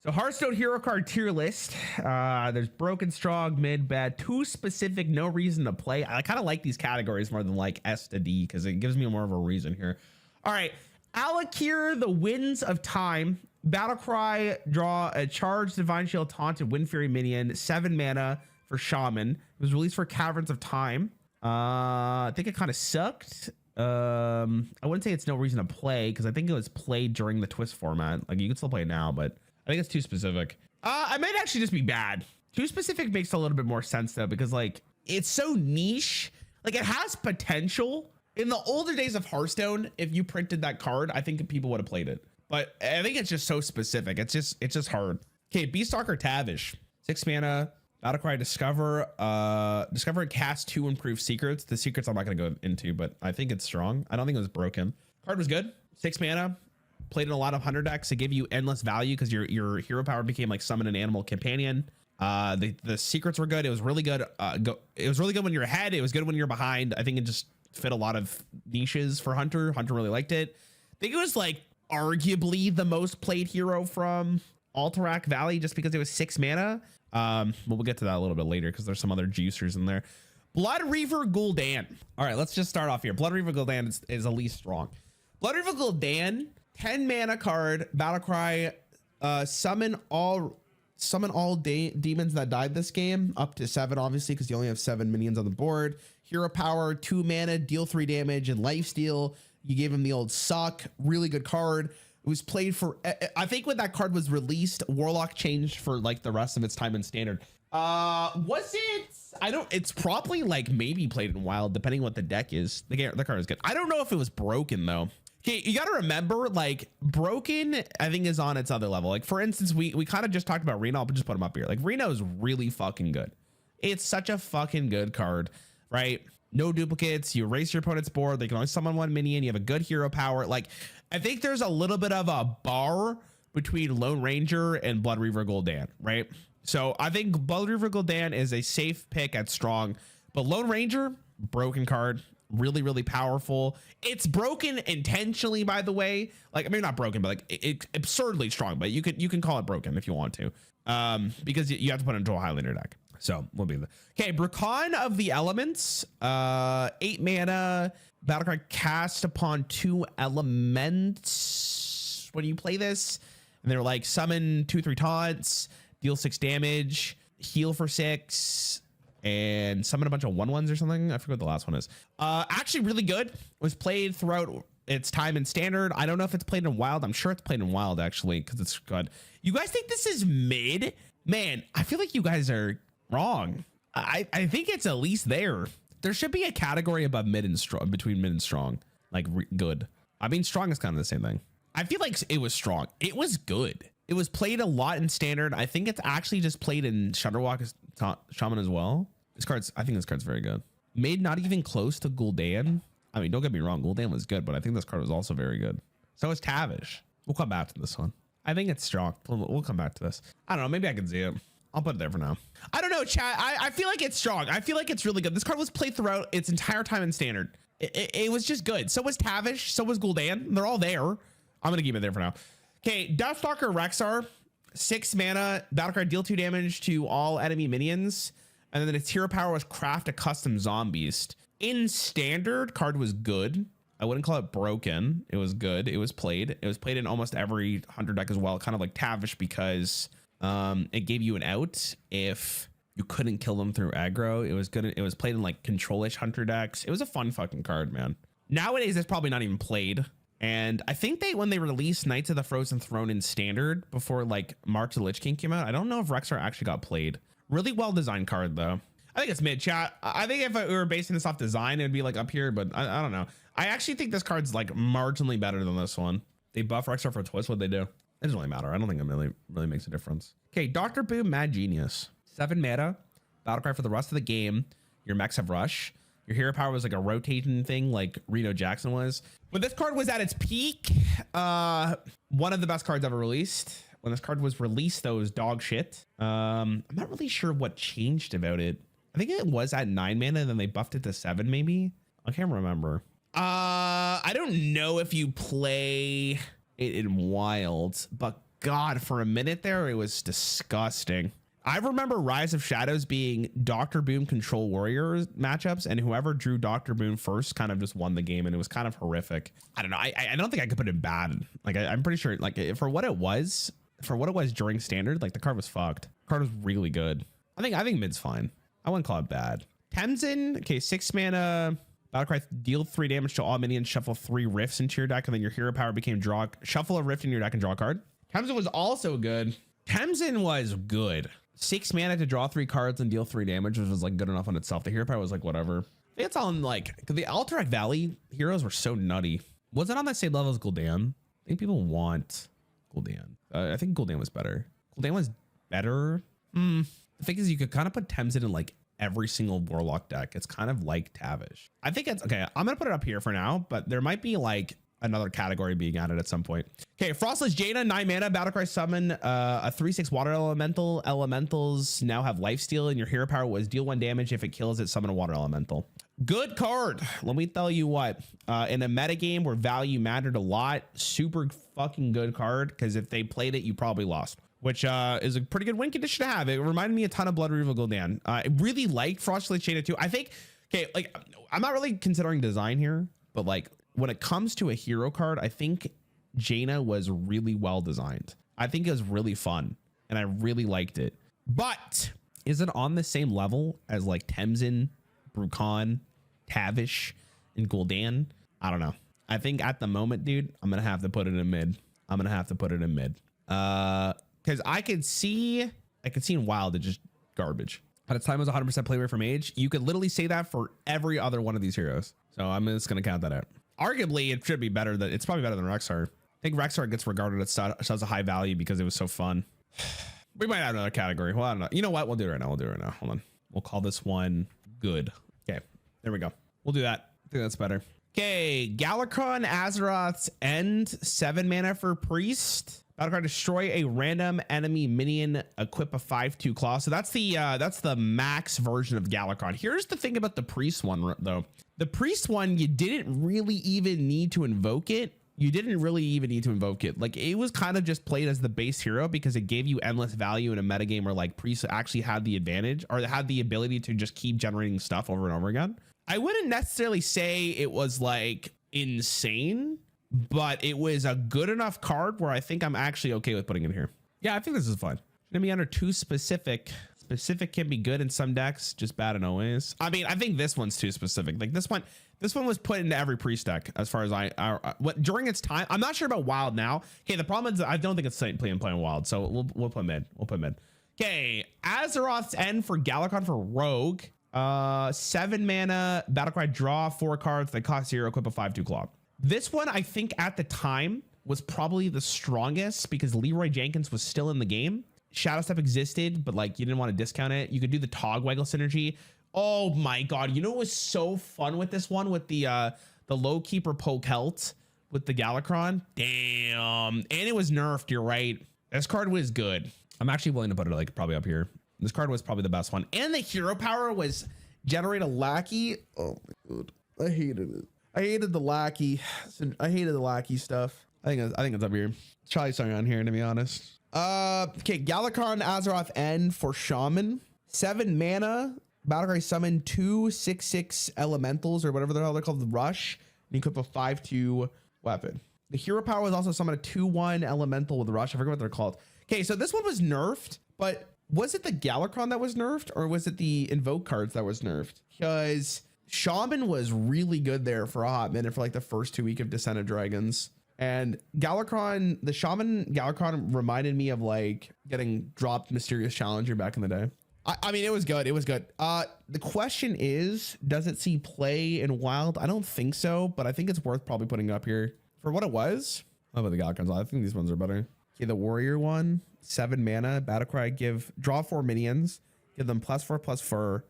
So Hearthstone hero card tier list. There's broken, strong, mid, bad, too specific, no reason to play. I kind of like these categories more than like S to D because it gives me more of a reason here. All right, Alakir, the Winds of Time. Battlecry, draw a charged Divine Shield, Taunted, Wind Fury minion, 7 mana for Shaman. It was released for Caverns of Time. I think it kind of sucked. I wouldn't say it's no reason to play because I think it was played during the Twist format. Like you can still play it now, but I think it's too specific. I might actually just be bad. Too specific makes a little bit more sense though, because like it's so niche. Like it has potential. In the older days of Hearthstone, if you printed that card, I think people would have played it. But I think it's just so specific. It's just hard. Okay, Beastalker Tavish, 6 mana, Battlecry, discover and cast 2 improved secrets. The secrets I'm not gonna go into, but I think it's strong. I don't think it was broken. Card was good. 6 mana. Played in a lot of hunter decks. It gave you endless value because your hero power became like summon an animal companion. The secrets were good. It was really good. It was really good when you're ahead. It was good when you're behind. I think it just fit a lot of niches for Hunter. Hunter really liked it. I think it was like arguably the most played hero from Alterac Valley just because it was 6 mana. Well, we'll get to that a little bit later because there's some other juicers in there. Blood Reaver Gul'dan. All right, let's just start off here. Blood Reaver Gul'dan is the least strong. Blood Reaver Gul'dan, 10 mana card, Battlecry, summon all demons that died this game, up to 7 obviously because you only have 7 minions on the board. Hero power, 2 mana, deal 3 damage and lifesteal. You gave him the old suck, really good card. It was played for, I think when that card was released, Warlock changed for like the rest of its time in Standard. Was it? It's probably like maybe played in Wild depending what the deck is. The card is good. I don't know if it was broken though. Okay, you got to remember, like broken, I think is on its other level. Like for instance, we kind of just talked about Reno. I'll just put him up here. Like Reno is really fucking good. It's such a fucking good card, right? No duplicates. You erase your opponent's board. They can only summon 1 minion. You have a good hero power. Like I think there's a little bit of a bar between Lone Ranger and Blood Reaver Gul'dan, right? So I think Blood Reaver Gul'dan is a safe pick at strong, but Lone Ranger, broken card. Really, really powerful. It's broken intentionally, by the way. Like, I mean, not broken, but like it's absurdly strong. But you can call it broken if you want to, because you have to put it into a Highlander deck. So we'll be okay. Brakan of the Elements, 8 mana, Battlecry, cast upon 2 elements when you play this, and they're like summon 2/3 taunts, deal 6 damage, heal for 6. And summon a bunch of 1/1s or something. I forget what the last one is. Actually really good. It was played throughout its time in Standard. I don't know if it's played in Wild. I'm sure it's played in Wild actually because it's good. You guys think this is mid? Man, I feel like you guys are wrong. I think it's at least there. There should be a category above mid and strong, between mid and strong, like good. I mean, strong is kind of the same thing. I feel like it was strong. It was good. It was played a lot in Standard. I think it's actually just played in Shudderwalk Shaman as well. I think this card's very good. Made not even close to Gul'dan. I mean, don't get me wrong, Gul'dan was good, but I think this card was also very good. So is Tavish. We'll come back to this one. I think it's strong. We'll come back to this. I don't know. Maybe I can see it. I'll put it there for now. I don't know, chat. I feel like it's strong. I feel like it's really good. This card was played throughout its entire time in Standard. It was just good. So was Tavish. So was Gul'dan. They're all there. I'm going to keep it there for now. Okay, Deathstalker Rexar, 6 mana, Battlecry, deal 2 damage to all enemy minions, and then its hero power was craft a custom Zombeast. In Standard, card was good. I wouldn't call it broken. It was good. It was played. It was played in almost every Hunter deck as well, kind of like Tavish, because it gave you an out if you couldn't kill them through aggro. It was good. It was played in like control-ish Hunter decks. It was a fun fucking card, man. Nowadays, it's probably not even played. And I think when they released Knights of the Frozen Throne in Standard before like March of the Lich King came out, I don't know if Rexar actually got played. Really well designed card though. I think it's mid, chat. I think if we were basing this off design, it'd be like up here, but I don't know. I actually think this card's like marginally better than this one. They buff Rexar for Twist. What'd they do? It doesn't really matter. I don't think it really makes a difference. Okay, Dr. Boom, Mad Genius. 7 mana, Battlecry for the rest of the game. Your mechs have rush. Your hero power was like a rotating thing like Reno Jackson was. When this card was at its peak, one of the best cards ever released. When this card was released, though, it was dog shit. I'm not really sure what changed about it. I think it was at 9 mana, and then they buffed it to 7, maybe. I can't remember. I don't know if you play it in Wild, but God, for a minute there, it was disgusting. I remember Rise of Shadows being Dr. Boom Control Warriors matchups, and whoever drew Dr. Boom first kind of just won the game, and it was kind of horrific. I don't know. I don't think I could put it bad. Like I'm pretty sure like for what it was during standard, like the card was fucked. The card was really good. I think mid's fine. I wouldn't call it bad. Temzin, okay, 6 mana. Battlecry, deal 3 damage to all minions, shuffle 3 rifts into your deck, and then your hero power became shuffle a rift in your deck and draw a card. Temzin was also good. Temzin was good. 6 mana to draw 3 cards and deal 3 damage, which was like good enough on itself. The hero power was like whatever. It's on like the Alterac Valley heroes were so nutty. Was it on that same level as Gul'dan? I think people want Gul'dan. I think Gul'dan was better. Gul'dan was better. The thing is, you could kind of put Temzin in like every single Warlock deck. It's kind of like Tavish. I think it's okay. I'm gonna put it up here for now, but there might be like another category being added at some point. Okay, Frostless Jaina, 9 mana, Battlecry summon a 3/6 water elemental. Elementals now have lifesteal, and your hero power was deal 1 damage. If it kills it, summon a water elemental. Good card. Let me tell you what. In a meta game where value mattered a lot, super fucking good card, because if they played it, you probably lost, which is a pretty good win condition to have. It reminded me a ton of Blood River Gul'dan. I really liked Frostless Jaina too. I think, okay, like I'm not really considering design here, but like when it comes to a hero card, I think Jaina was really well designed. I think it was really fun and I really liked it. But is it on the same level as like Temzin, Brukan, Tavish, and Gul'dan? I don't know. I think at the moment, dude, I'm gonna have to put it in mid. Because I could see in Wild it's just garbage. At its time it was 100% play rate from Mage. You could literally say that for every other one of these heroes. So I'm just gonna count that out. Arguably, it should be better. It's probably better than Rexar. I think Rexar gets regarded as a high value because it was so fun. We might have another category. Well, I don't know. You know what? We'll do it right now. Hold on. We'll call this one good. Okay, there we go. We'll do that. I think that's better. Okay, Galakron Azeroth's End, 7 mana for Priest. Battlecry, destroy a random enemy minion, equip a 5/2 claw. So that's the max version of Galakron. Here's the thing about the Priest one though. The Priest one, you didn't really even need to invoke it. Like it was kind of just played as the base hero because it gave you endless value in a metagame where like Priest actually had the advantage or had the ability to just keep generating stuff over and over again. I wouldn't necessarily say it was like insane, but it was a good enough card where I think I'm actually okay with putting it here. Yeah, I think this is fun. Gonna be under too specific. Specific can be good in some decks, just bad in always. I mean, I think this one's too specific. Like this one was put into every Priest deck as far as what during its time. I'm not sure about Wild now. Okay, the problem is I don't think it's playing Wild, so we'll put mid. Okay, Azeroth's End for Galakron for Rogue. 7 mana, Battlecry, draw 4 cards that cost 0, equip a 5/2 claw. This one, I think at the time was probably the strongest because Leroy Jenkins was still in the game. Shadow Step existed, but like you didn't want to discount it. You could do the Togwaggle synergy. Oh my god, you know what was so fun with this one with the Low Keeper Poke Helt with the Galakron? Damn. And it was nerfed, you're right. This card was good. I'm actually willing to put it like probably up here. This card was probably the best one. And the hero power was generate a lackey. Oh my god. I hated it. I hated the lackey. I hated the lackey stuff. I think it's up here. Let's try something on here, to be honest. Okay, Galakron Azeroth End for Shaman. 7 mana. Battlecry summon 2 6/6 elementals or whatever the hell they're called, the Rush. And you equip a 5/2 weapon. The hero power was also summon a 2/1 elemental with Rush. I forget what they're called. Okay, so this one was nerfed, but was it the Galakron that was nerfed or was it the Invoke cards that was nerfed? Because Shaman was really good there for a hot minute for like the first 2 weeks of Descent of Dragons. And Galakron, the Shaman Galakron reminded me of like getting dropped Mysterious Challenger back in the day. I mean, it was good. It was good. The question is, does it see play in Wild? I don't think so, but I think it's worth probably putting up here for what it was. How about the Galakrons? I think these ones are better. Okay, the Warrior one, 7 mana, Battlecry, draw 4 minions, give them +4/+4,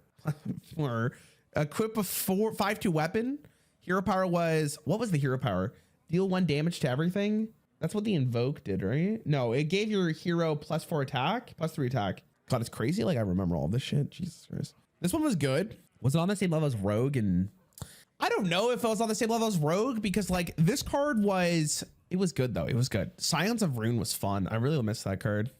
equip a 5/2 weapon. Hero power was, what was the hero power? Deal 1 damage to everything. That's what the Invoke did, right? No, it gave your hero +4 attack, +3 attack. God, it's crazy. Like I remember all this shit. Jesus Christ. This one was good. Was it on the same level as Rogue? And I don't know if it was on the same level as Rogue because like this card was It was good though. It was good. Scions of Rune was fun. I really missed that card.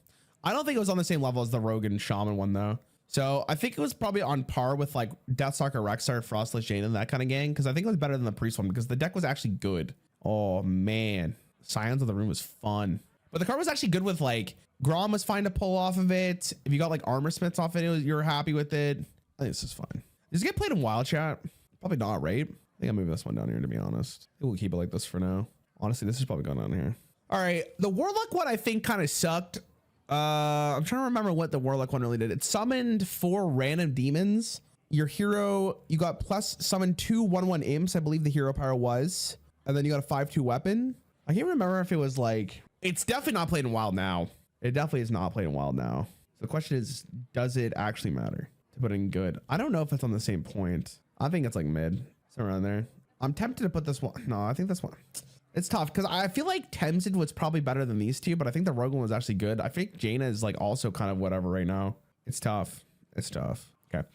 I don't think it was on the same level as the Rogue and Shaman one though. So I think it was probably on par with like Deathstalker, Rexar, Frostless Jane, and that kind of gang. Because I think it was better than the Priest one because the deck was actually good. Oh man, Scions of the Rune was fun. But the card was actually good with like Grom was fine to pull off of it. If you got like Armor Smiths off it, you were happy with it. I think this is fine. Does it get played in wild chat? Probably not, right? I think I'm moving this one down here to be honest. I think we'll keep it like this for now. Honestly, this is probably going on here. All right, the Warlock one I think kind of sucked. I'm trying to remember what the Warlock one really did. It summoned 4 random demons. Your hero, you got plus summon 2 1/1 imps, I believe the hero power was. And then you got a 5/2 weapon. I can't remember if it was like, it's definitely not played in wild now. It definitely is not played in wild now. So the question is, does it actually matter to put in good? I don't know if it's on the same point. I think it's like mid, somewhere around there. I'm tempted to put this one. No, I think this one. It's tough because I feel like Temsid was probably better than these two, but I think the Rogue one was actually good. I think Jaina is like also kind of whatever right now. It's tough. It's tough. Okay.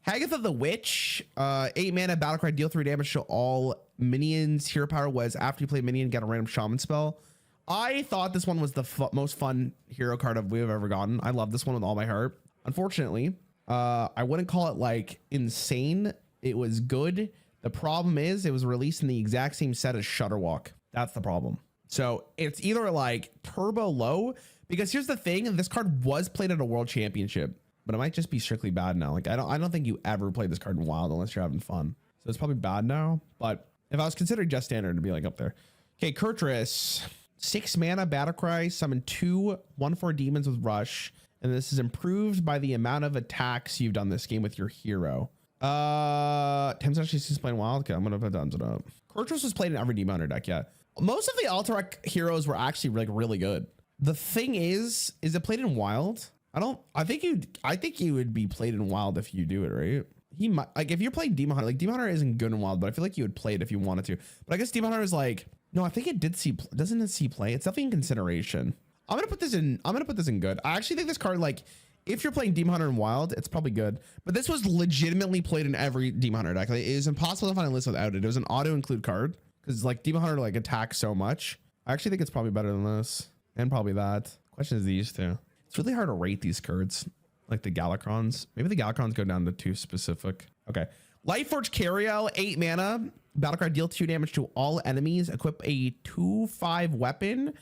Hagatha the Witch, 8 mana, battlecry, deal 3 damage to all minions. Hero power was after you play minion, get a random shaman spell. I thought this one was the most fun hero card we've ever gotten. I love this one with all my heart. Unfortunately, I wouldn't call it like insane. It was good. The problem is it was released in the exact same set as Shutterwalk. That's the problem. So it's either like turbo low, because here's the thing, this card was played at a world championship, but it might just be strictly bad now. Like I don't think you ever played this card in wild unless you're having fun. So it's probably bad now, but if I was considering just standard, it'd be like up there. Okay, Kurtrus, 6 mana, Battlecry, summon 2 1/4 demons with rush, and this is improved by the amount of attacks you've done this game with your hero. Tim's actually sees playing wild. Okay, I'm gonna put Tim's it up. Kurtrus was played in every demon hunter deck, yeah. Most of the Alterac heroes were actually like really good. The thing is it played in wild? I think you would be played in wild if you do it, right? He might, like if you're playing Demon Hunter, like Demon Hunter isn't good in wild, but I feel like you would play it if you wanted to. But I guess Demon Hunter is like, no, I think it did see, doesn't it see play? It's definitely in consideration. I'm gonna put this in good. I actually think this card, like if you're playing Demon Hunter in wild, it's probably good. But this was legitimately played in every Demon Hunter deck. Like, it is impossible to find a list without it. It was an auto include card because like Demon Hunter like attacks so much. I actually think it's probably better than this and probably that. Question is these two. It's really hard to rate these cards, like the Galacrons. Maybe the Galacrons go down to 2 specific. Okay. Lightforge Cariel, 8 mana. Battlecry, deal 2 damage to all enemies. Equip a 2/5 weapon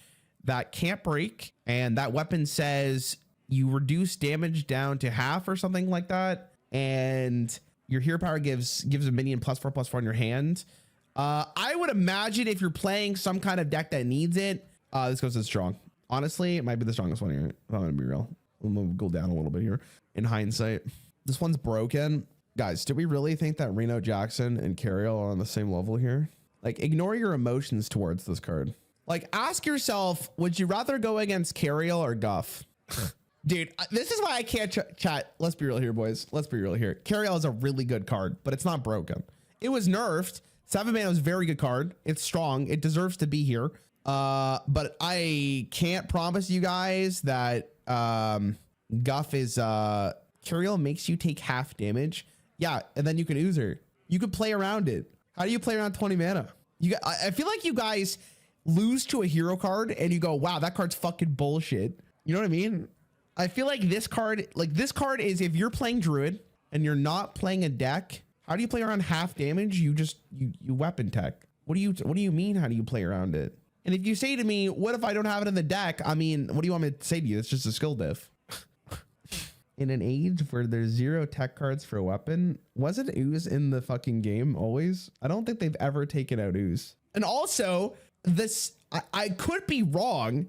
that can't break. And that weapon says you reduce damage down to half or something like that. And your hero power gives a minion +4/+4 on your hand. I would imagine if you're playing some kind of deck that needs it, this goes as strong. Honestly, it might be the strongest one here. If I'm gonna be real. I'm gonna go down a little bit here in hindsight. This one's broken. Guys, do we really think that Reno Jackson and Cariel are on the same level here? Like, ignore your emotions towards this card. Like, ask yourself, would you rather go against Cariel or Guff? Dude, this is why I can't chat. Let's be real here, boys. Let's be real here. Cariel is a really good card, but it's not broken. It was nerfed. 7 mana was a very good card. It's strong. It deserves to be here. But I can't promise you guys that Guff is Cariel makes you take half damage. Yeah, and then you can ooze her. You could play around it. How do you play around 20 mana? I feel like you guys lose to a hero card and you go, wow, that card's fucking bullshit. You know what I mean? I feel like this card is if you're playing Druid and you're not playing a deck, how do you play around half damage? You weapon tech. What do you mean? How do you play around it? And if you say to me, what if I don't have it in the deck? I mean, what do you want me to say to you? It's just a skill diff. In an age where there's 0 tech cards for a weapon, wasn't ooze in the fucking game always? I don't think they've ever taken out ooze. And also, this, I could be wrong,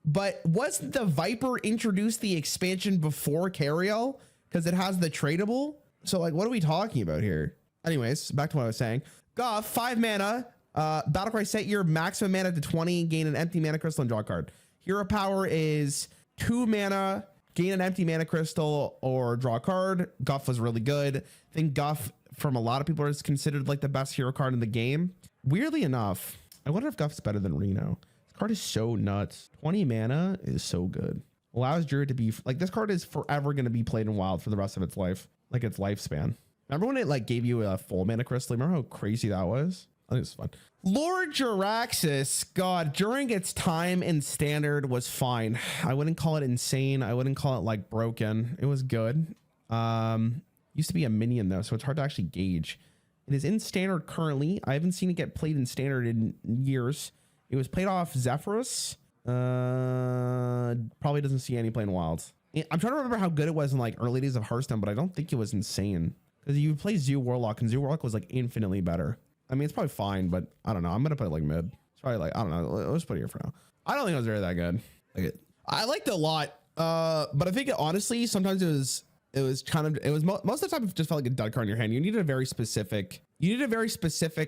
but wasn't the Viper introduced the expansion before Cariel? Because it has the tradable? So like, what are we talking about here? Anyways, back to what I was saying. Guff, 5 mana. Battlecry, set your maximum mana to 20, gain an empty mana crystal and draw a card. Hero power is 2 mana, gain an empty mana crystal or draw a card. Guff was really good. I think Guff from a lot of people is considered like the best hero card in the game. Weirdly enough, I wonder if Guff's better than Reno. This card is so nuts. 20 mana is so good. Allows Druid to be like, this card is forever going to be played in wild for the rest of its life, like its lifespan. Remember when it like gave you a full mana crystal? Remember how crazy that was? I think it's fun. Lord Jaraxxus, God, during its time in standard was fine. I wouldn't call it insane. I wouldn't call it like broken. It was good. Used to be a minion though, so it's hard to actually gauge. It is in standard currently. I haven't seen it get played in standard in years. It was played off Zephyrus. Probably doesn't see any playing wilds. I'm trying to remember how good it was in like early days of Hearthstone, but I don't think it was insane because you play Zoo Warlock and Zoo Warlock was like infinitely better. I mean, it's probably fine, but I don't know. I'm gonna put it like mid. It's probably like, I don't know. Let's put it here for now. I don't think it was really that good. Like I liked it a lot, but I think honestly sometimes most of the time it just felt like a dud card in your hand. You needed a very specific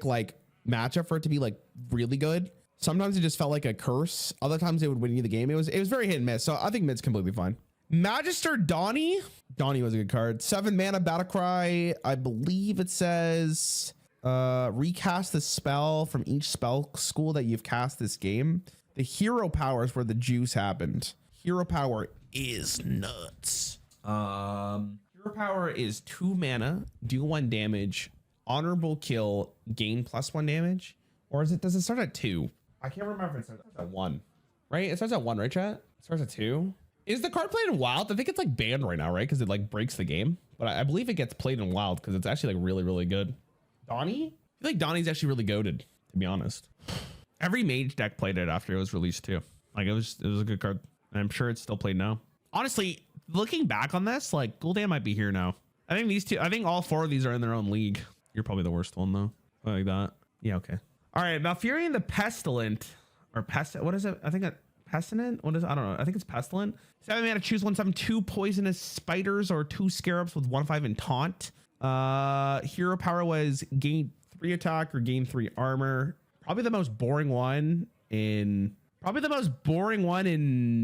like matchup for it to be like really good. Sometimes it just felt like a curse. Other times it would win you the game. It was very hit and miss. So I think mid's completely fine. Magister Donnie was a good card. 7 mana Battlecry. I believe it says recast the spell from each spell school that you've cast this game. The hero power is where the juice happened. Hero power is nuts. Hero power is 2 mana, deal 1 damage, honorable kill, gain +1 damage. Or does it start at 2? I can't remember if it starts at 1. Right? It starts at 1, right, chat? It starts at 2. Is the card played in wild? I think it's like banned right now, right? Because it like breaks the game. But I believe it gets played in wild because it's actually like really, really good. Donnie? I feel like Donnie's actually really goated, to be honest. Every mage deck played it after it was released too. Like it was a good card. And I'm sure it's still played now. Honestly, looking back on this, like Gul'dan might be here now. I think all 4 of these are in their own league. You're probably the worst one though. Like that. Yeah, okay. All right, Malfurion the Pestilent. Or what is it? I think Pestilent? What is it? I don't know. I think it's Pestilent. 7 mana, choose 1/7, 2 poisonous spiders or 2 scarabs with 1/5 and taunt. Hero power was gain 3 attack or gain 3 armor. Probably the most boring one in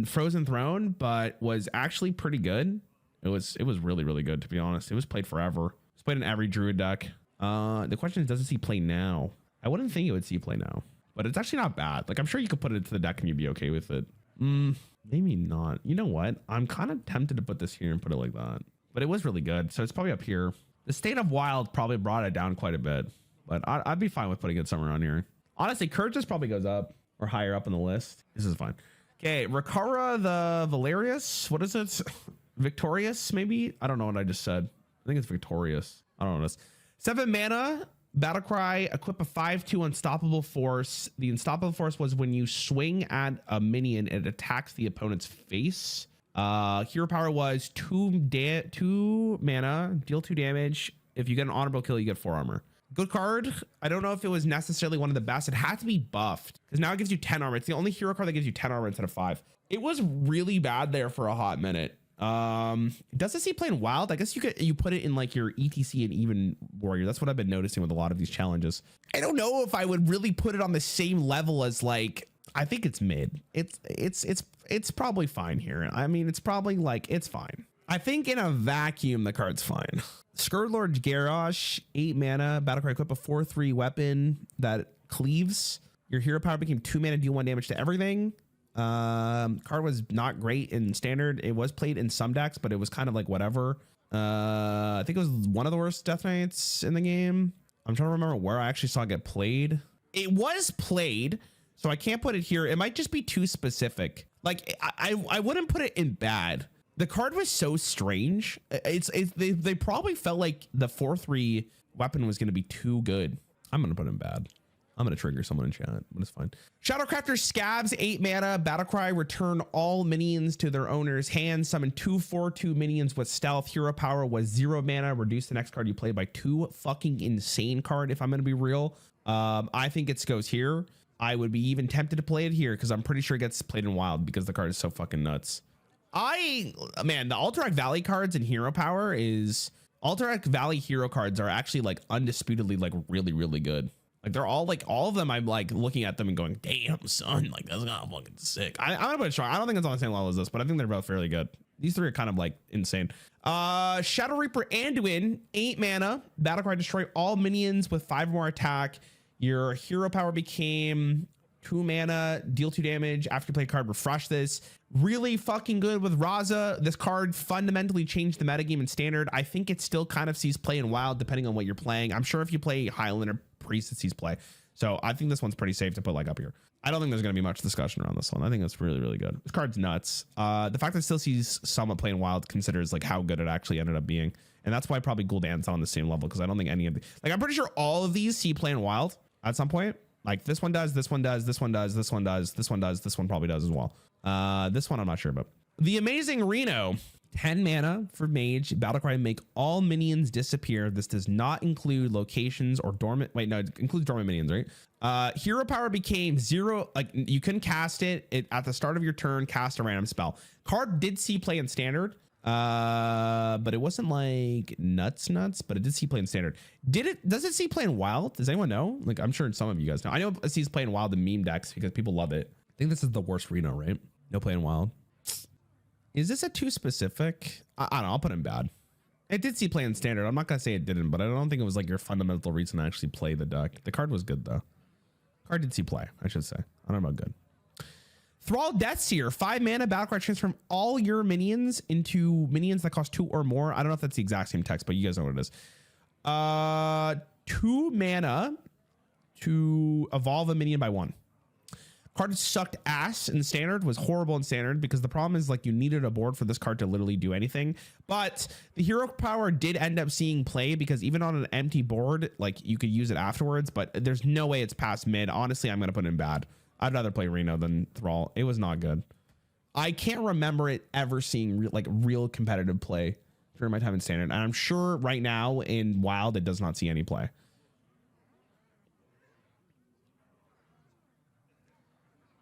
Frozen Throne, but was actually pretty good. It was really, really good, to be honest. It was played forever. It's played in every druid deck. The question is, does it see play now? I wouldn't think it would see play now, but it's actually not bad. Like I'm sure you could put it into the deck and you'd be okay with it. Maybe not. You know what? I'm kind of tempted to put this here and put it like that, but it was really good. So it's probably up here. The State of Wild probably brought it down quite a bit, but I'd be fine with putting it somewhere on here. Honestly, Courageous probably goes up or higher up on the list. This is fine. Okay, Rakara the Valerius. What is it? Victorious, maybe? I don't know what I just said. I think it's Victorious. I don't know what it is. 7 mana, Battlecry, equip a 5/2 Unstoppable Force. The Unstoppable Force was when you swing at a minion, it attacks the opponent's face. Hero power was 2 mana, deal 2 damage. If you get an honorable kill, you get 4 armor. Good card. I don't know if it was necessarily one of the best. It had to be buffed because now it gives you 10 armor. It's the only hero card that gives you 10 armor instead of 5. It was really bad there for a hot minute. Does it see playing wild? I guess you put it in like your ETC and even warrior. That's what I've been noticing with a lot of these challenges. I don't know if I would really put it on the same level as like, I think it's mid. It's probably fine here. I mean, it's probably like, it's fine. I think in a vacuum, the card's fine. Scourgelord Garrosh, 8 mana, Battlecry, equip a 4/3 weapon that cleaves. Your hero power became 2 mana, deal 1 damage to everything. Card was not great in standard. It was played in some decks, but it was kind of like whatever. I think it was one of the worst Death Knights in the game. I'm trying to remember where I actually saw it get played. It was played, so I can't put it here. It might just be too specific. Like I wouldn't put it in bad. The card was so strange. They probably felt like the 4/3 weapon was going to be too good. I'm going to put it in bad. I'm going to trigger someone in chat, but it's fine. Shadowcrafter Scabs, 8 mana, Battlecry, return all minions to their owner's hand. Summon 2 4/2 minions with stealth. Hero power was 0 mana. Reduce the next card you play by 2. Fucking insane card, if I'm going to be real. I think it goes here. I would be even tempted to play it here because I'm pretty sure it gets played in wild because the card is so fucking nuts. Man, the Alterac Valley cards and hero power is... Alterac Valley hero cards are actually like undisputedly like really, really good. Like they're all like, all of them, I'm like looking at them and going, damn son, like that's not fucking sick. I'm gonna put it strong. I don't think it's on the same level as this, but I think they're both fairly good. These 3 are kind of like insane. Shadow Reaper Anduin, 8 mana, Battlecry, destroy all minions with 5 more attack. Your hero power became 2 mana, deal 2 damage. After you play a card, refresh this. Really fucking good with Raza. This card fundamentally changed the metagame in standard. I think it still kind of sees play in wild depending on what you're playing. I'm sure if you play Highlander Priest, it sees play. So I think this one's pretty safe to put like up here. I don't think there's going to be much discussion around this one. I think that's really, really good. This card's nuts. The fact that still sees someone playing wild considers like how good it actually ended up being. And that's why probably Gul'dan's on the same level, because I don't think any of the, like, I'm pretty sure all of these see playing wild at some point. Like this one does, this one does, this one does, this one does, this one does, this one probably does as well. This one I'm not sure about. The Amazing Reno, 10 mana for mage, battlecry, make all minions disappear. This does not include locations or dormant. Wait, no, it includes dormant minions, right? Hero power became 0. Like you couldn't cast it at the start of your turn, cast a random spell. Card did see play in standard, but it wasn't like nuts, but it did see play in standard. Does it see play in wild? Does anyone know? Like, I'm sure some of you guys know. I know it sees play in wild in meme decks because people love it. I think this is the worst Reno, right? No play in wild. Is this a too specific? I don't know. I'll put in bad. It did see play in standard. I'm not going to say it didn't, but I don't think it was like your fundamental reason to actually play the deck. The card was good though. Card did see play, I should say. I don't know about good. Thrall Deathseer, 5 mana, battlecry, transform all your minions into minions that cost 2 or more. I don't know if that's the exact same text, but you guys know what it is. 2 mana to evolve a minion by 1. Card sucked ass in standard, was horrible in standard, because the problem is like you needed a board for this card to literally do anything. But the hero power did end up seeing play, because even on an empty board, like you could use it afterwards, but there's no way it's past mid. Honestly, I'm going to put it in bad. I'd rather play Reno than Thrall. It was not good. I can't remember it ever seeing real competitive play during my time in standard. And I'm sure right now in wild, it does not see any play.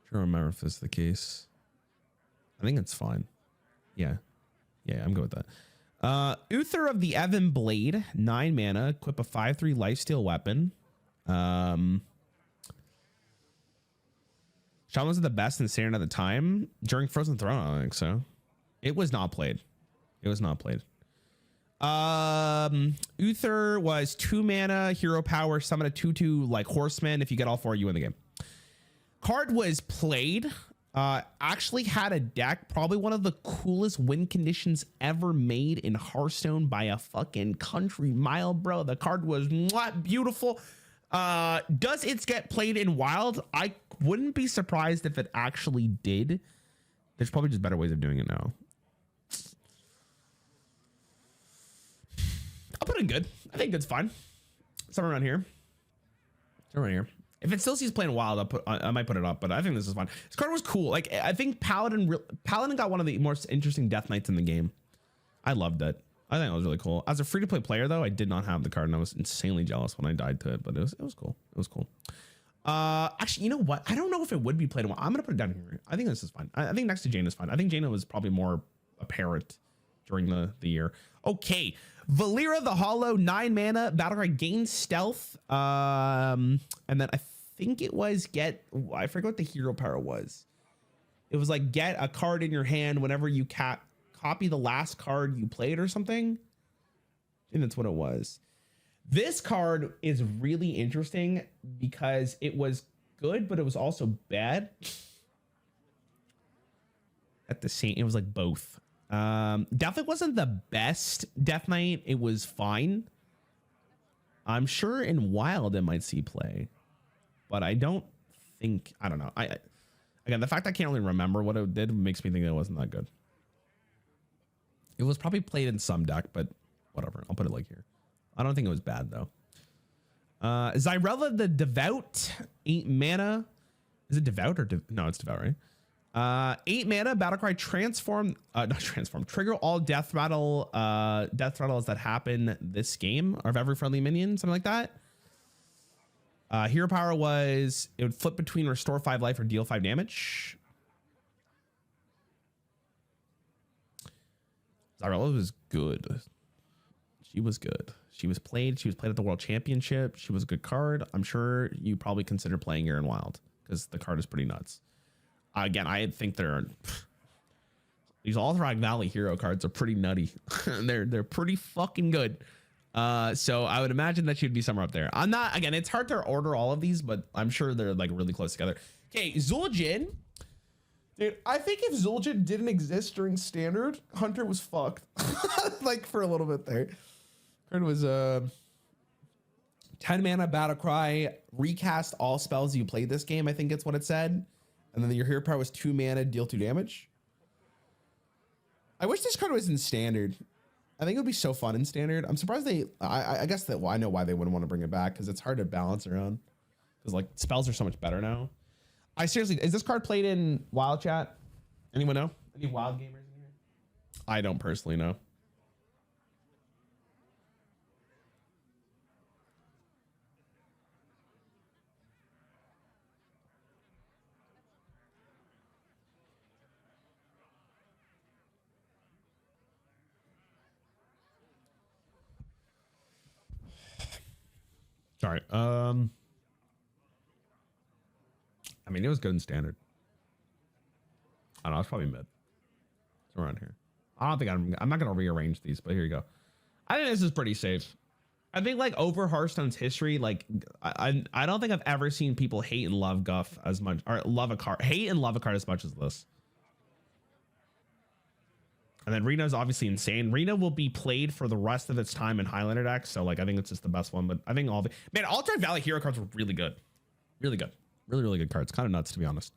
I don't remember if this is the case. I think it's fine. Yeah, I'm good with that. Uther of the Evan Blade, 9 mana, equip a 5/3 lifesteal weapon. Shaman was the best in standard at the time. During Frozen Throne, I don't think so. It was not played. Uther was 2 mana, hero power, summon a 2/2 like horseman. If you get all 4, you win the game. Card was played, actually had a deck, probably one of the coolest win conditions ever made in Hearthstone by a fucking country mile, bro. The card was beautiful. Does it get played in wild? I wouldn't be surprised if it actually did. There's probably just better ways of doing it now. I'll put it in good. I think good's fine. Somewhere around here. If it still sees playing wild, I might put it up, but I think this is fine. This card was cool. Like, I think Paladin got one of the most interesting Death Knights in the game. I loved it. I think it was really cool. As a free-to-play player, though, I did not have the card, and I was insanely jealous when I died to it, but it was cool. It was cool. Actually, you know what? I don't know if it would be played in wild. I'm going to put it down here. I think this is fine. I think next to Jaina is fine. I think Jaina was probably more apparent during the year. Okay. Valera the Hollow, 9 mana, battlecry, gain stealth. And then I think it was I forget what the hero power was. It was like get a card in your hand whenever you copy the last card you played or something. I think that's what it was. This card is really interesting because it was good, but it was also bad. It was like both. Definitely wasn't the best Death Knight. It was fine. I'm sure in wild it might see play, but I don't know. Again, the fact I can't really remember what it did makes me think that it wasn't that good. It was probably played in some deck, but whatever. I'll put it like here. I don't think it was bad though. Zyrella the Devout, 8 mana. Is it Devout or no? It's Devout, right? 8 mana, battlecry, trigger all death rattles that happen this game or of every friendly minion, something like that. Hero power was it would flip between restore 5 life or deal 5 damage. Zyrella was good. She was good. She was played at the World Championship. She was a good card. I'm sure you probably consider playing her in wild because the card is pretty nuts. Again, I think these Alterac Valley hero cards are pretty nutty. they're pretty fucking good. So I would imagine that she'd be somewhere up there. Again, it's hard to order all of these, but I'm sure they're like really close together. Okay, Zul'jin. Dude, I think if Zul'jin didn't exist during standard, Hunter was fucked. Like for a little bit there. Card was 10 mana battle cry, recast all spells you played this game, I think it's what it said. And then your hero power was 2 mana, deal 2 damage. I wish this card was in standard. I think it would be so fun in standard. I'm surprised they, I guess that, well, I know why they wouldn't want to bring it back, because it's hard to balance around. Because like spells are so much better now. I seriously, is this card played in Wild Chat? Anyone know? Any Wild gamers in here? I don't personally know. Sorry. I mean, it was good in standard. I don't know. It's probably mid. It's around here. I don't think I'm not going to rearrange these, but here you go. I think this is pretty safe. I think like over Hearthstone's history, like I don't think I've ever seen people hate and love Guff as much, or love a card, hate and love a card as much as this. And then Rena is obviously insane. Rena will be played for the rest of its time in Highlander decks. So like, I think it's just the best one, but I think all the, man, Alternate Valley hero cards were really good. Really good. Really, really good cards. Kind of nuts, to be honest.